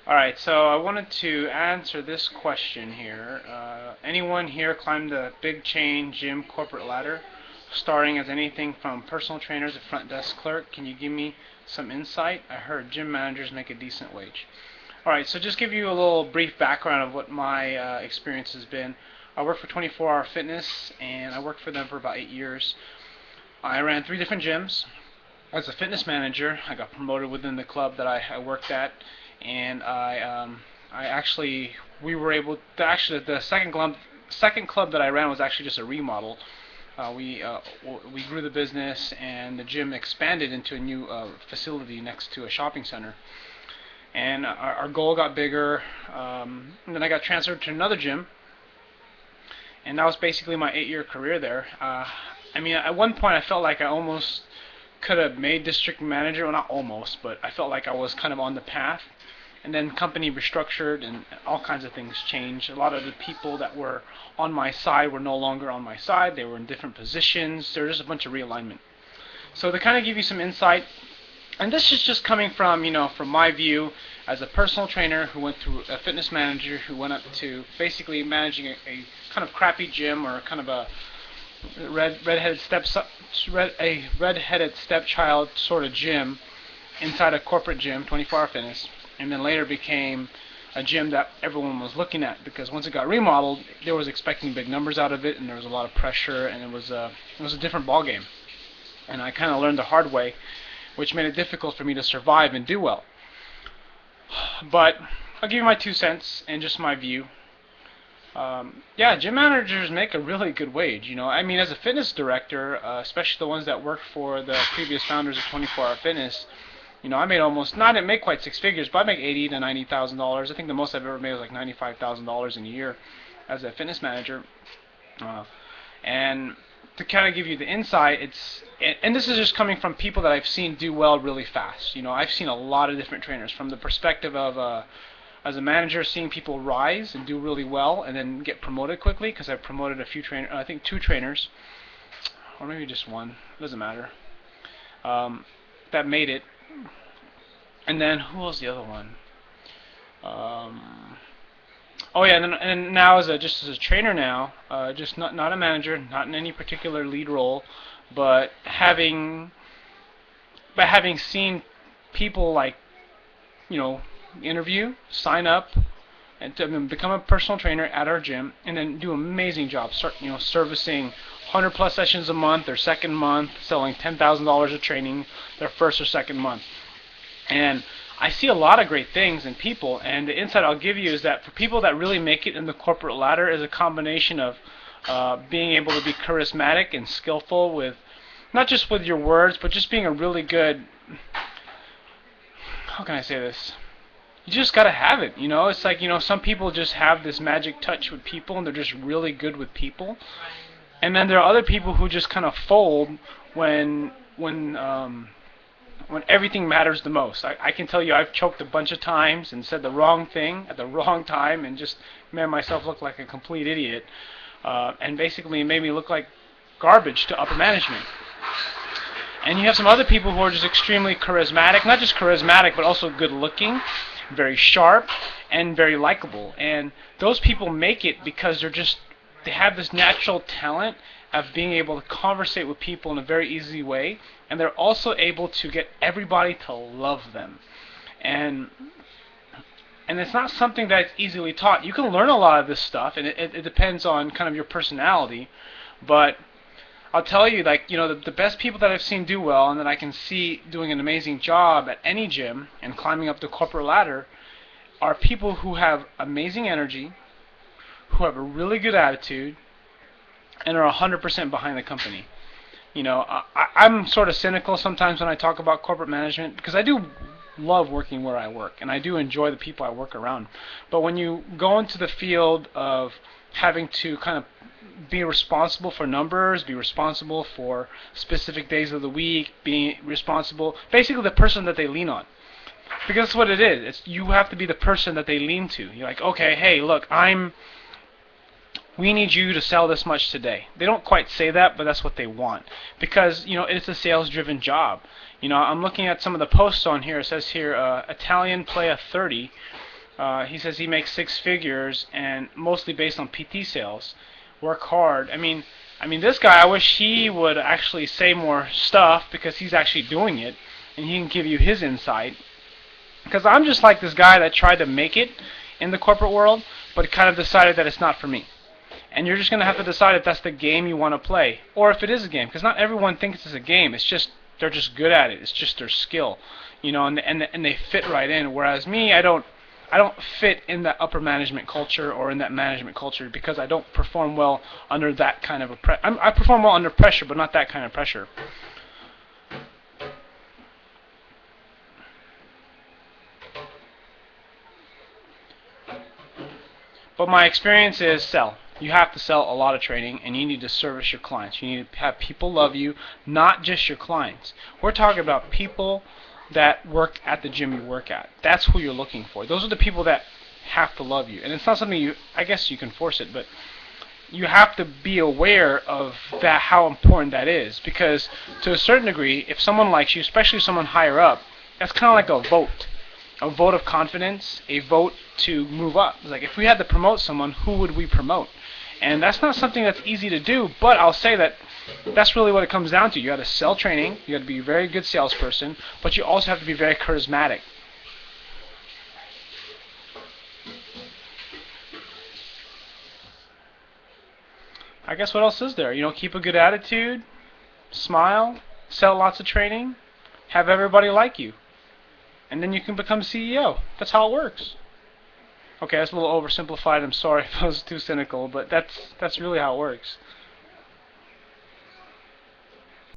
Alright, so I wanted to answer this question here. Anyone here climbed the big chain gym corporate ladder, starting as anything from personal trainer to front desk clerk? Can you give me some insight? I heard gym managers make a decent wage. Alright, so just give you a little brief background of what my experience has been. I worked for 24 Hour Fitness, and I worked for them for about 8 years. I ran 3 different gyms. As a fitness manager, I got promoted within the club that I worked at, and I actually we were able to actually the second club that I ran was actually just a remodel. We grew the business, and the gym expanded into a new facility next to a shopping center. And our goal got bigger. And then I got transferred to another gym, and that was basically my 8-year career there. I mean, at one point I felt like I almost could have made district manager. Well, not almost, but I felt like I was kind of on the path. And then company restructured, and all kinds of things changed. A lot of the people that were on my side were no longer on my side. They were in different positions. There was just a bunch of realignment. So to kind of give you some insight, and this is just coming from, from my view as a personal trainer who went through a fitness manager who went up to basically managing a kind of crappy gym, or kind of a redheaded stepchild sort of gym inside a corporate gym, 24-hour fitness, and then later became a gym that everyone was looking at, because once it got remodeled, they was expecting big numbers out of it, and there was a lot of pressure, and it was a different ball game. And I kind of learned the hard way, which made it difficult for me to survive and do well. But I'll give you my 2 cents and just my view. Yeah, gym managers make a really good wage. I mean, as a fitness director, especially the ones that worked for the previous founders of 24 Hour Fitness, I made almost, not, I didn't make quite 6 figures, but I make $80,000 to $90,000. I think the most I've ever made was like $95,000 in a year as a fitness manager. Uh, and to kind of give you the insight, and this is just coming from people that I've seen do well really fast. I've seen a lot of different trainers from the perspective of as a manager, seeing people rise and do really well and then get promoted quickly, because I've promoted a few trainers, I think 2 trainers, or maybe just one, doesn't matter, that made it. And then who was the other one? Oh yeah, and now just as a trainer now, just not a manager, not in any particular lead role, but having seen people like, interview, sign up, and to become a personal trainer at our gym, and then do an amazing job. Start, servicing 100 plus sessions a month, their second month, selling $10,000 of training their first or second month. And I see a lot of great things in people, and the insight I'll give you is that for people that really make it in the corporate ladder is a combination of being able to be charismatic and skillful with, not just with your words, but just being a really good, how can I say this? You just gotta have it, It's like, some people just have this magic touch with people, and they're just really good with people. And then there are other people who just kind of fold when everything matters the most. I can tell you I've choked a bunch of times and said the wrong thing at the wrong time and just made myself look like a complete idiot, and basically made me look like garbage to upper management. And you have some other people who are just extremely charismatic, not just charismatic, but also good looking, very sharp, and very likable. And those people make it because they have this natural talent of being able to conversate with people in a very easy way, and they're also able to get everybody to love them. And it's not something that's easily taught. You can learn a lot of this stuff, and it depends on kind of your personality, but I'll tell you, like, the best people that I've seen do well, and that I can see doing an amazing job at any gym and climbing up the corporate ladder, are people who have amazing energy, who have a really good attitude, and are 100% behind the company. I'm sort of cynical sometimes when I talk about corporate management, because I do love working where I work, and I do enjoy the people I work around. But when you go into the field of having to kind of be responsible for numbers, be responsible for specific days of the week, being responsible, basically the person that they lean on. Because that's what it is. You have to be the person that they lean to. You're like, okay, hey, look, we need you to sell this much today. They don't quite say that, but that's what they want. Because, it's a sales-driven job. I'm looking at some of the posts on here. It says here, Italian play a 30. He says he makes six figures and mostly based on PT sales. Work hard. I mean, this guy. I wish he would actually say more stuff because he's actually doing it, and he can give you his insight. Because I'm just like this guy that tried to make it in the corporate world, but kind of decided that it's not for me. And you're just going to have to decide if that's the game you want to play, or if it is a game. Because not everyone thinks it's a game. It's just they're just good at it. It's just their skill, and they fit right in. Whereas me, I don't fit in that upper management culture or in that management culture because I don't perform well under that kind of I perform well under pressure, but not that kind of pressure. But my experience is sell. You have to sell a lot of training, and you need to service your clients. You need to have people love you, not just your clients. We're talking about people that work at the gym you work at. That's who you're looking for. Those are the people that have to love you. And it's not something I guess you can force it, but you have to be aware of that, how important that is. Because to a certain degree, if someone likes you, especially someone higher up, that's kind of like a vote of confidence, a vote to move up. It's like if we had to promote someone, who would we promote? And that's not something that's easy to do, but I'll say that that's really what it comes down to. You got to sell training, you got to be a very good salesperson, but you also have to be very charismatic. I guess what else is there? Keep a good attitude, smile, sell lots of training, have everybody like you, and then you can become CEO. That's how it works. Okay, that's a little oversimplified. I'm sorry if I was too cynical, but that's really how it works.